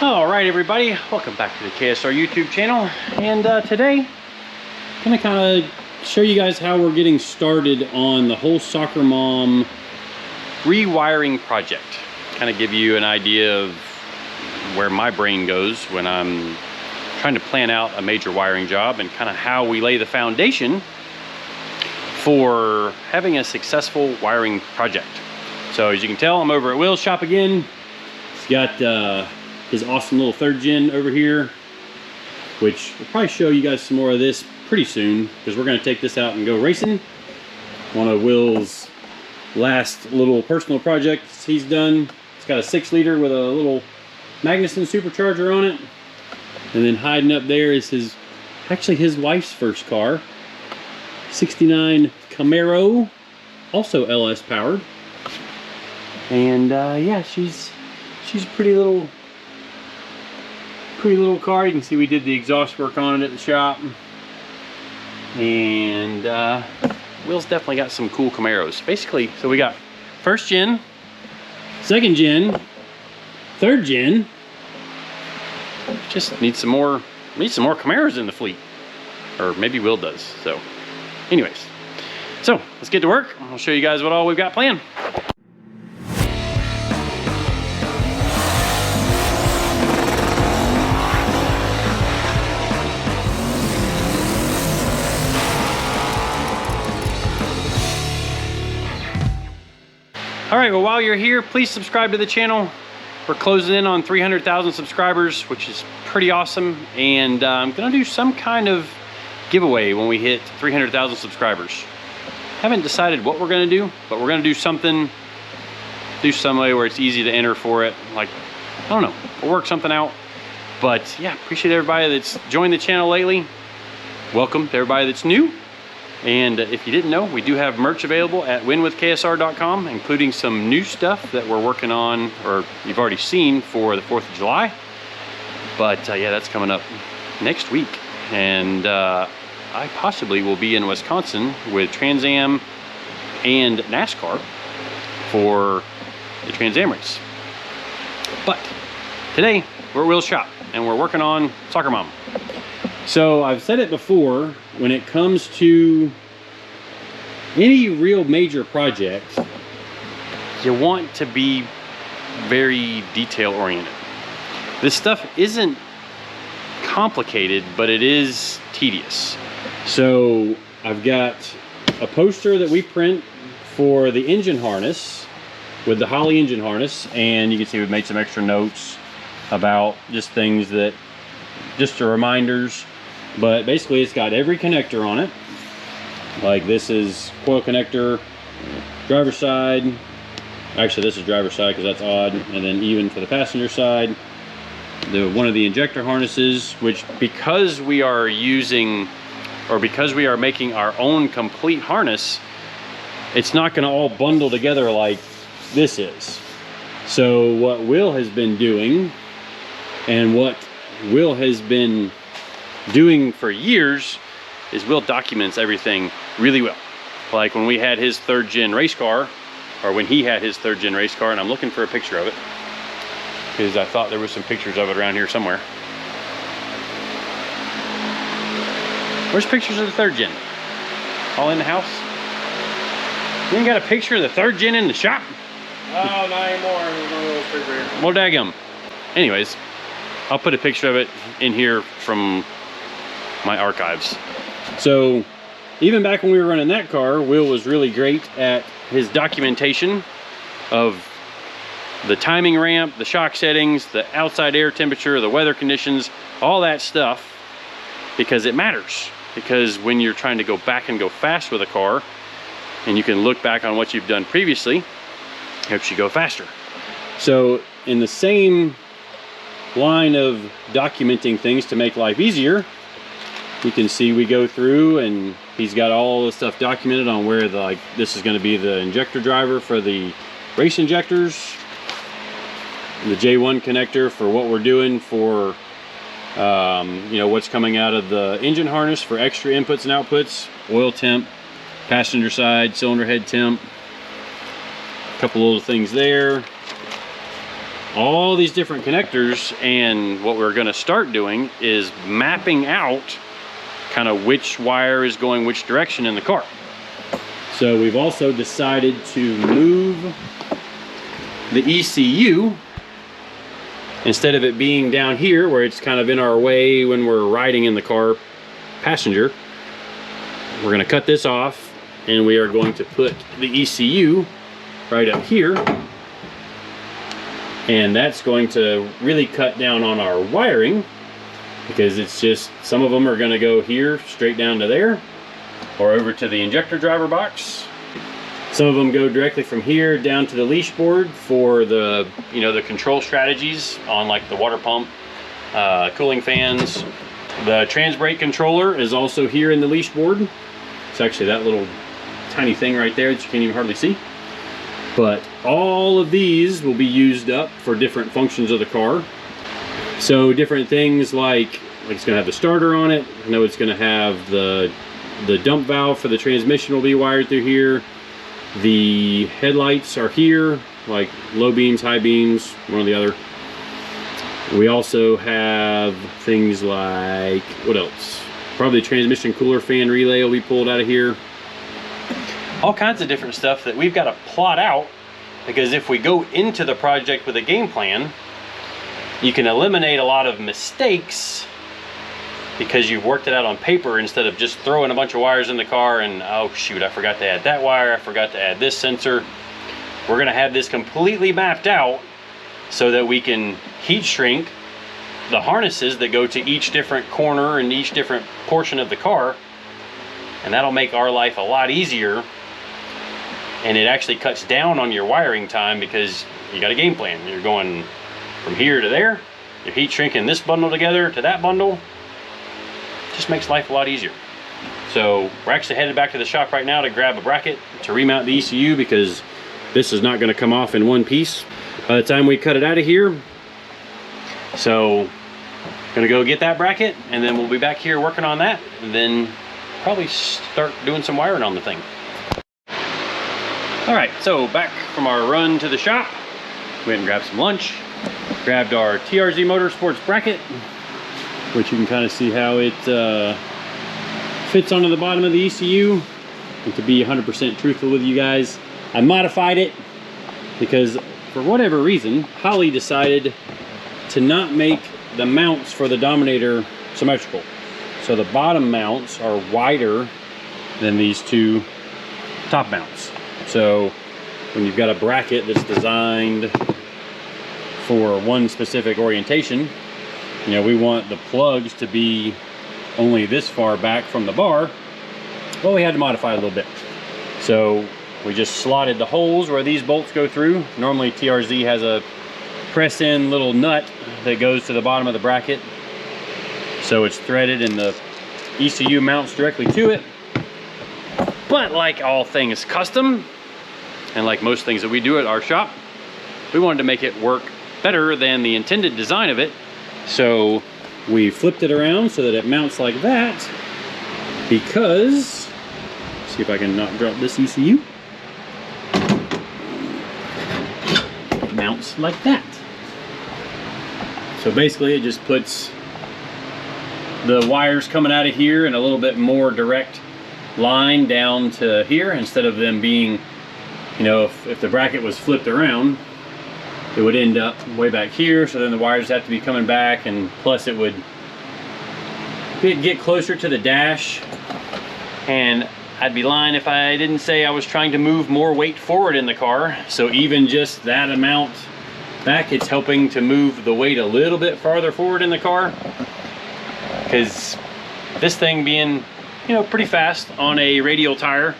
All right, everybody, welcome back to the KSR YouTube channel. And today, I'm gonna kind of show you guys how we're getting started on the whole SoccerMom rewiring project. Kind of give you an idea of where my brain goes when I'm trying to plan out a major wiring job, and kind of how we lay the foundation for having a successful wiring project. So as you can tell, I'm over at Will's shop again. He's got his awesome little 3rd gen over here, which will probably show you guys some more of this pretty soon, because we're going to take this out and go racing. One of Will's last little personal projects he's done. It's got a 6-liter with a little Magnuson supercharger on it. And then hiding up there is actually his wife's first car, 69 Camaro, also LS powered. And yeah, she's a pretty little car. You can see we did the exhaust work on it at the shop. And Will's definitely got some cool Camaros. Basically, so we got 1st gen, 2nd gen, 3rd gen. Just need some more Camaros in the fleet. Or maybe Will does. So anyways, so let's get to work. I'll show you guys what all we've got planned. All right, well, while you're here, please subscribe to the channel. We're closing in on 300,000 subscribers, which is pretty awesome. And I'm gonna do some kind of giveaway when we hit 300,000 subscribers. Haven't decided what we're gonna do, but we're gonna do something, some way where it's easy to enter for it. Like, I don't know, we'll work something out. But yeah, appreciate everybody that's joined the channel lately. Welcome to everybody that's new. And if you didn't know, we do have merch available at winwithksr.com, including some new stuff that we're working on, or you've already seen, for the 4th of July. But yeah, that's coming up next week. And I possibly will be in Wisconsin with Trans Am and NASCAR for the Trans Am race. But today, we're at Will's shop, and we're working on SoccerMom. So I've said it before, when it comes to any real major project, you want to be very detail oriented. This stuff isn't complicated, but it is tedious. So I've got a poster that we print for the engine harness, with the Holley engine harness, and you can see we've made some extra notes about just things that, just reminders. But basically it's got every connector on it. Like this is coil connector, driver's side. Actually this is driver's side because that's odd. And then even for the passenger side, one of the injector harnesses, which because we are using, or because we are making our own complete harness, it's not going to all bundle together like this is. So what Will has been doing, and what Will has been doing for years, is Will documents everything really well. Like when we had his 3rd gen race car, or when he had his 3rd gen race car, and I'm looking for a picture of it because I thought there was some pictures of it around here somewhere. Where's pictures of the 3rd gen? All in the house? You ain't got a picture of the 3rd gen in the shop? No, not anymore. There's no little picture here. Well, daggum. Anyways, I'll put a picture of it in here from my archives. So even back when we were running that car, Will was really great at his documentation of the timing ramp, the shock settings, the outside air temperature, the weather conditions, all that stuff, because it matters. Because when you're trying to go back and go fast with a car, and you can look back on what you've done previously, it helps you go faster. So in the same line of documenting things to make life easier, you can see we go through and he's got all the stuff documented on where the, like, this is going to be the injector driver for the race injectors, the J1 connector for what we're doing for you know, what's coming out of the engine harness for extra inputs and outputs, oil temp, passenger side, cylinder head temp, a couple little things there. all these different connectors, and what we're gonna start doing is mapping out kind of which wire is going which direction in the car. So we've also decided to move the ECU, instead of it being down here where it's kind of in our way when we're riding in the car passenger. We're gonna cut this off, and we are going to put the ECU right up here, and that's going to really cut down on our wiring, because it's just, some of them are going to go here straight down to there or over to the injector driver box. Some of them go directly from here down to the leash board for the, you know, the control strategies on like the water pump, cooling fans. The trans brake controller is also here in the leash board. It's actually that little tiny thing right there that you can't even hardly see. But all of these will be used up for different functions of the car. So different things like it's gonna have the starter on it. I know it's gonna have the dump valve for the transmission will be wired through here. The headlights are here, like low beams, high beams, one or the other. We also have things like, what else? Probably the transmission cooler fan relay will be pulled out of here. All kinds of different stuff that we've got to plot out, because if we go into the project with a game plan, you can eliminate a lot of mistakes because you've worked it out on paper instead of just throwing a bunch of wires in the car and, oh shoot, I forgot to add that wire, I forgot to add this sensor. We're gonna have this completely mapped out so that we can heat shrink the harnesses that go to each different corner and each different portion of the car, and that'll make our life a lot easier. And it actually cuts down on your wiring time because you got a game plan. You're going from here to there, you're heat shrinking this bundle together to that bundle. Just makes life a lot easier. So we're actually headed back to the shop right now to grab a bracket to remount the ECU, because this is not going to come off in one piece by the time we cut it out of here. So gonna go get that bracket, and then we'll be back here working on that, and then probably start doing some wiring on the thing. All right, so back from our run to the shop, we went and grabbed some lunch, grabbed our TRZ Motorsports bracket, which you can kind of see how it fits onto the bottom of the ECU. And to be 100% truthful with you guys, I modified it because for whatever reason, Holly decided to not make the mounts for the Dominator symmetrical. So the bottom mounts are wider than these two top mounts. So when you've got a bracket that's designed for one specific orientation, you know, we want the plugs to be only this far back from the bar. Well, we had to modify it a little bit. So we just slotted the holes where these bolts go through. Normally TRZ has a press-in little nut that goes to the bottom of the bracket. So it's threaded and the ECU mounts directly to it. But like all things custom, and like most things that we do at our shop, we wanted to make it work better than the intended design of it. So we flipped it around so that it mounts like that, because, see if I can not drop this ECU. It mounts like that. So basically it just puts the wires coming out of here in a little bit more direct line down to here, instead of them being, you know, if the bracket was flipped around, it would end up way back here, so then the wires have to be coming back, and plus it would get closer to the dash. And I'd be lying if I didn't say I was trying to move more weight forward in the car. So even just that amount back, it's helping to move the weight a little bit farther forward in the car, because this thing being, you know, pretty fast on a radial tire,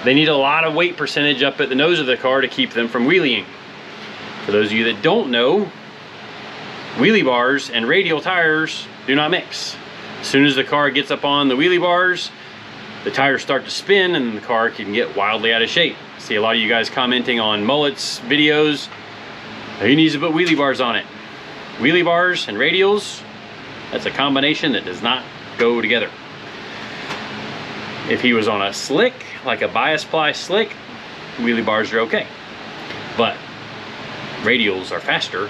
they need a lot of weight percentage up at the nose of the car to keep them from wheeling. For those of you that don't know, wheelie bars and radial tires do not mix. As soon as the car gets up on the wheelie bars, the tires start to spin and the car can get wildly out of shape. I see a lot of you guys commenting on Mullet's videos. He needs to put wheelie bars on it. Wheelie bars and radials, that's a combination that does not go together. If he was on a slick, like a bias ply slick, wheelie bars are okay. But radials are faster,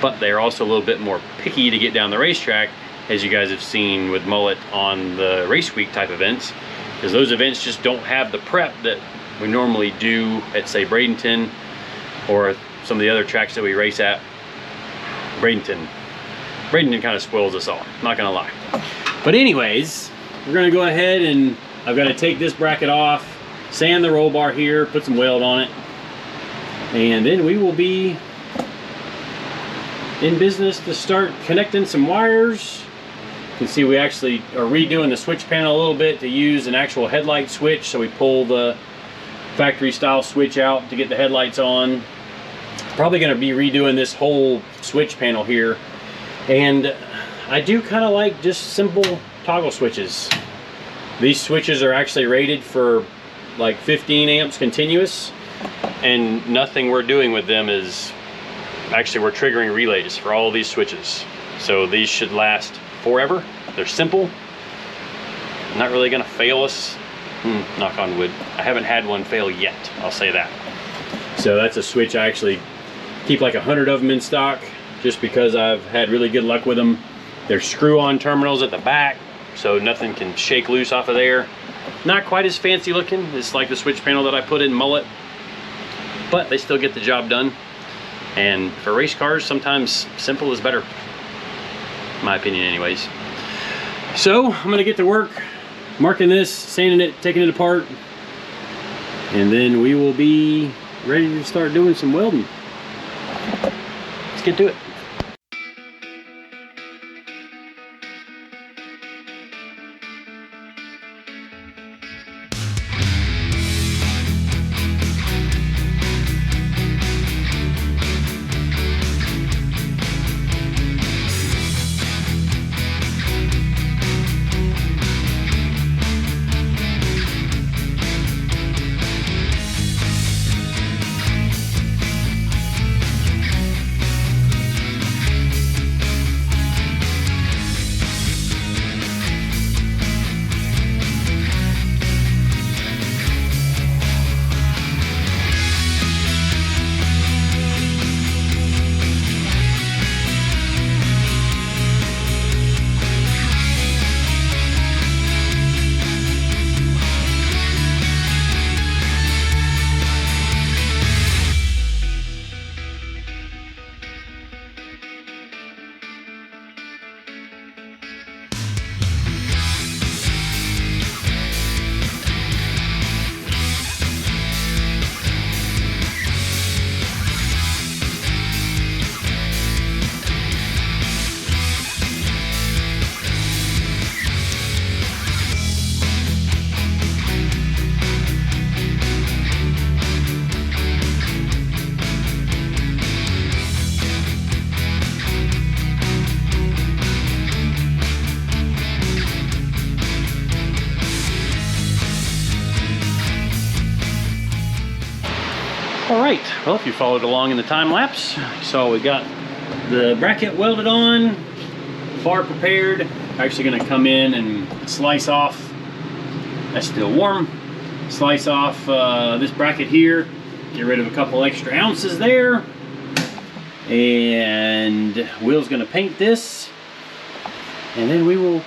but they're also a little bit more picky to get down the racetrack, as you guys have seen with mullet on the race week type events, because those events just don't have the prep that we normally do at, say, Bradenton or some of the other tracks that we race at. Bradenton kind of spoils us all, not gonna lie. But anyways, we're gonna go ahead and I've got to take this bracket off, sand the roll bar here, put some weld on it, and then we will be in business to start connecting some wires. You can see we actually are redoing the switch panel a little bit to use an actual headlight switch. So we pull the factory style switch out to get the headlights on. Probably going to be redoing this whole switch panel here. And I do kind of like just simple toggle switches. These switches are actually rated for like 15 amps continuous, and nothing we're doing with them is actually, we're triggering relays for all of these switches. So these should last forever. They're simple, not really gonna fail us. Knock on wood. I haven't had one fail yet, I'll say that. So that's a switch I actually keep like 100 of them in stock, just because I've had really good luck with them. They're screw-on terminals at the back, so nothing can shake loose off of there. Not quite as fancy looking. It's like the switch panel that I put in mullet, but they still get the job done. And for race cars, sometimes simple is better, in my opinion anyways. So I'm gonna get to work marking this, sanding it, taking it apart, and then we will be ready to start doing some welding. Let's get to it. Alright, well, if you followed along in the time lapse, so we got the bracket welded on, bar prepared. Actually going to come in and slice off, that's still warm, slice off this bracket here, get rid of a couple extra ounces there, and Will's going to paint this, and then we will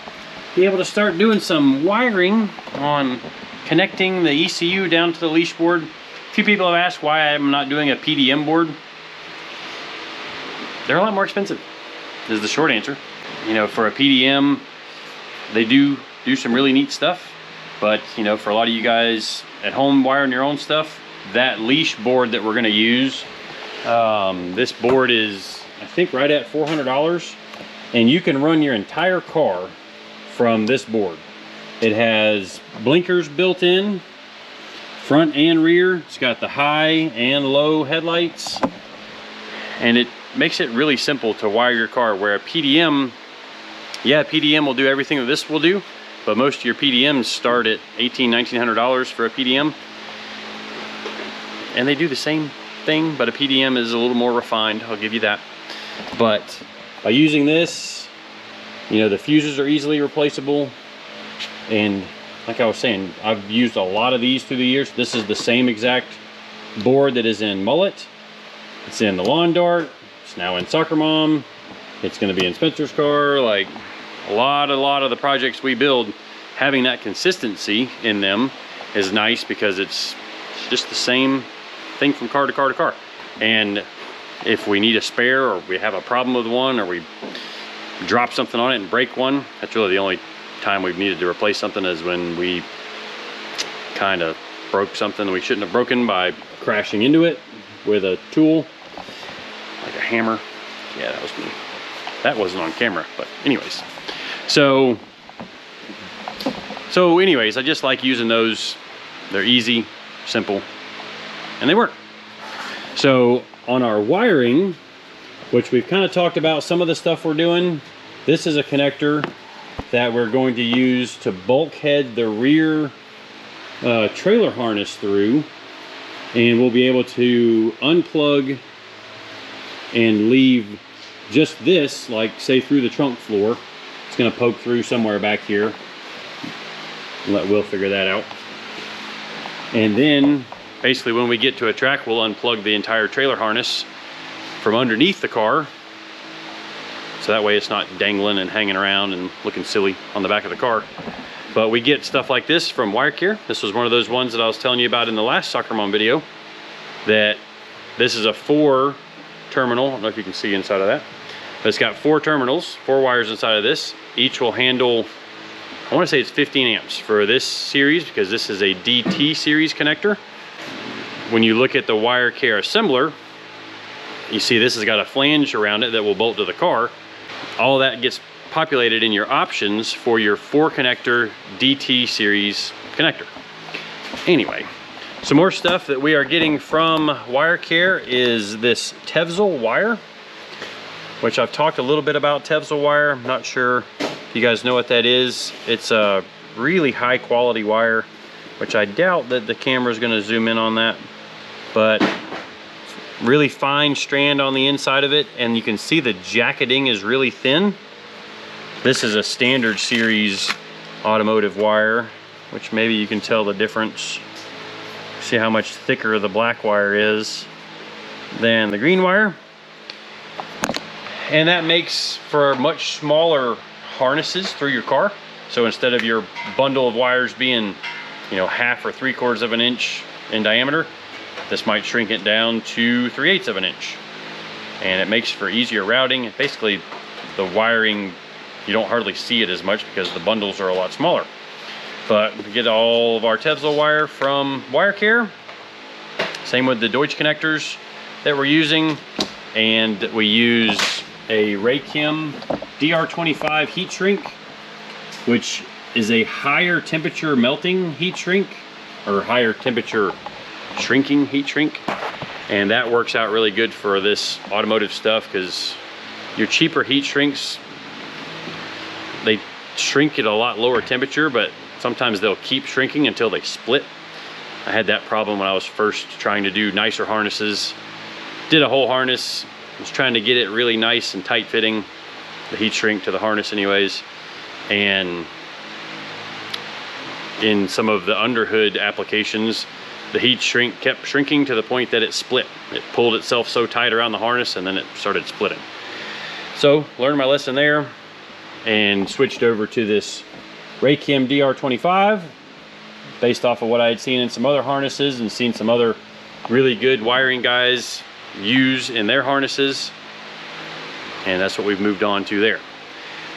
be able to start doing some wiring on connecting the ECU down to the leash board. A few people have asked why I'm not doing a PDM board. They're a lot more expensive, is the short answer. You know, for a PDM, they do some really neat stuff, but you know, for a lot of you guys at home wiring your own stuff, that leash board that we're going to use, this board is, I think, right at $400, and you can run your entire car from this board. It has blinkers built in, front and rear. It's got the high and low headlights, and it makes it really simple to wire your car, where a PDM, yeah, PDM will do everything that this will do, but most of your PDMs start at $1,900 for a PDM, and they do the same thing, but a PDM is a little more refined, I'll give you that. But by using this, you know, the fuses are easily replaceable, and like I was saying, I've used a lot of these through the years. This is the same exact board that is in mullet, It's in the lawn dart. It's now in SoccerMom. It's going to be in Spencer's car. Like a lot of the projects we build, having that consistency in them is nice because it's just the same thing from car to car to car. And if we need a spare, or we have a problem with one, or we drop something on it and break one, that's really the only time we've needed to replace something, is when we kind of broke something we shouldn't have broken by crashing into it with a tool, like a hammer. Yeah, that was me. That wasn't on camera, but anyways. So anyways, I just like using those. They're easy, simple, and they work. So on our wiring, which we've kind of talked about some of the stuff we're doing, this is a connector that we're going to use to bulkhead the rear trailer harness through, and we'll be able to unplug and leave just this, like say through the trunk floor. It's going to poke through somewhere back here. Let Will figure that out. And then basically when we get to a track, we'll unplug the entire trailer harness from underneath the car, so that way it's not dangling and hanging around and looking silly on the back of the car. But we get stuff like this from WireCare. This was one of those ones that I was telling you about in the last SoccerMom video, that this is a 4 terminal. I don't know if you can see inside of that, but it's got 4 terminals, 4 wires inside of this. Each will handle, I want to say it's 15 amps for this series, because this is a DT series connector. When you look at the WireCare assembler, you see this has got a flange around it that will bolt to the car. All that gets populated in your options for your 4 connector DT series connector. Anyway, some more stuff that we are getting from WireCare is this Tevzel wire, which I've talked a little bit about Tevzel wire. I'm not sure if you guys know what that is. It's a really high quality wire, which I doubt that the camera is going to zoom in on that, but really fine strand on the inside of it, and you can see the jacketing is really thin. This is a standard series automotive wire, which maybe you can tell the difference. See how much thicker the black wire is than the green wire. And that makes for much smaller harnesses through your car. So instead of your bundle of wires being, you know, 1/2 or 3/4 of an inch in diameter, this might shrink it down to 3/8 of an inch. And it makes for easier routing. Basically, the wiring, you don't hardly see it as much because the bundles are a lot smaller. But we get all of our Tevzel wire from WireCare. Same with the Deutsch connectors that we're using. And we use a Raychem DR25 heat shrink, which is a higher temperature melting heat shrink, or higher temperature shrinking heat shrink. And that works out really good for this automotive stuff, because your cheaper heat shrinks, they shrink at a lot lower temperature, but sometimes they'll keep shrinking until they split. I had that problem when I was first trying to do nicer harnesses. Did a whole harness, was trying to get it really nice and tight fitting, the heat shrink to the harness anyways, and in some of the underhood applications, the heat shrink kept shrinking to the point that it split. It pulled itself so tight around the harness, and then it started splitting. So learned my lesson there and switched over to this Raychem DR25 based off of what I had seen in some other harnesses and seen some other really good wiring guys use in their harnesses, and that's what we've moved on to there.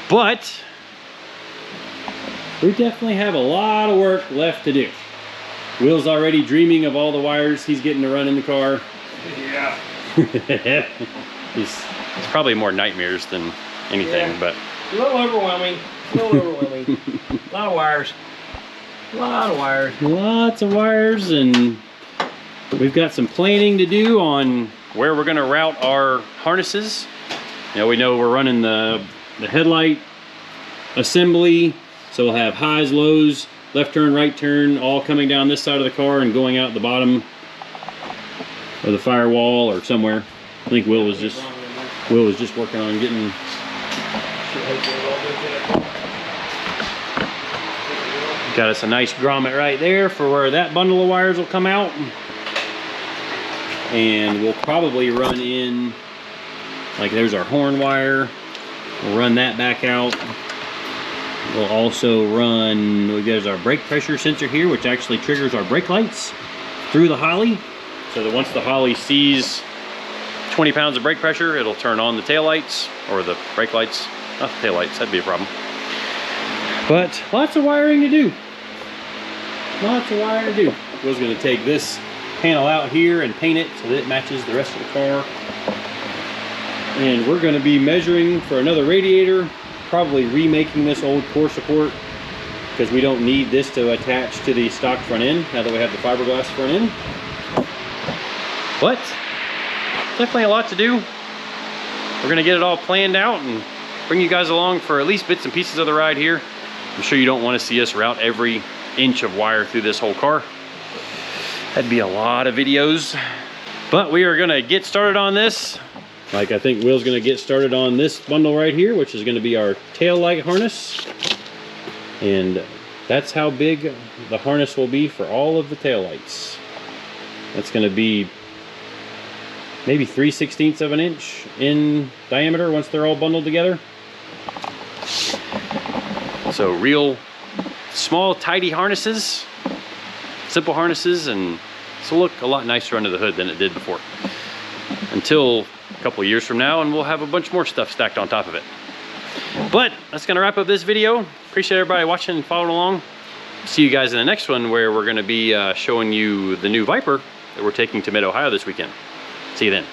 But we definitely have a lot of work left to do. Will's already dreaming of all the wires he's getting to run in the car. Yeah. It's probably more nightmares than anything, Yeah. but A little overwhelming. A little overwhelming. A lot of wires. A lot of wires. lots of wires, and we've got some planning to do on where we're going to route our harnesses. You know, we know we're running the headlight assembly, so we'll have highs, lows, left turn, right turn, all coming down this side of the car and going out the bottom of the firewall or somewhere. I think Will was just working on getting. Got us a nice grommet right there for where that bundle of wires will come out. And we'll probably run in, like there's our horn wire. We'll run that back out. We'll also run, there's our brake pressure sensor here, which actually triggers our brake lights through the Holly. So that once the Holly sees 20 pounds of brake pressure, it'll turn on the tail lights, or the brake lights, not the tail lights, that'd be a problem. But lots of wiring to do. Lots of wiring to do. Will's gonna take this panel out here and paint it so that it matches the rest of the car. And we're gonna be measuring for another radiator, probably remaking this old core support because we don't need this to attach to the stock front end now that we have the fiberglass front end. But definitely a lot to do. We're gonna get it all planned out and bring you guys along for at least bits and pieces of the ride here. I'm sure you don't want to see us route every inch of wire through this whole car. That'd be a lot of videos. But we are gonna get started on this. Like I think Will's gonna get started on this bundle right here, which is gonna be our tail light harness. And that's how big the harness will be for all of the tail lights. That's gonna be maybe 3/16 of an inch in diameter once they're all bundled together. So real small, tidy harnesses, simple harnesses, and this will look a lot nicer under the hood than it did before. Until a couple of years from now, and we'll have a bunch more stuff stacked on top of it. But that's gonna wrap up this video. Appreciate everybody watching and following along. See you guys in the next one, where we're gonna be showing you the new Viper that we're taking to Mid-Ohio this weekend. See you then.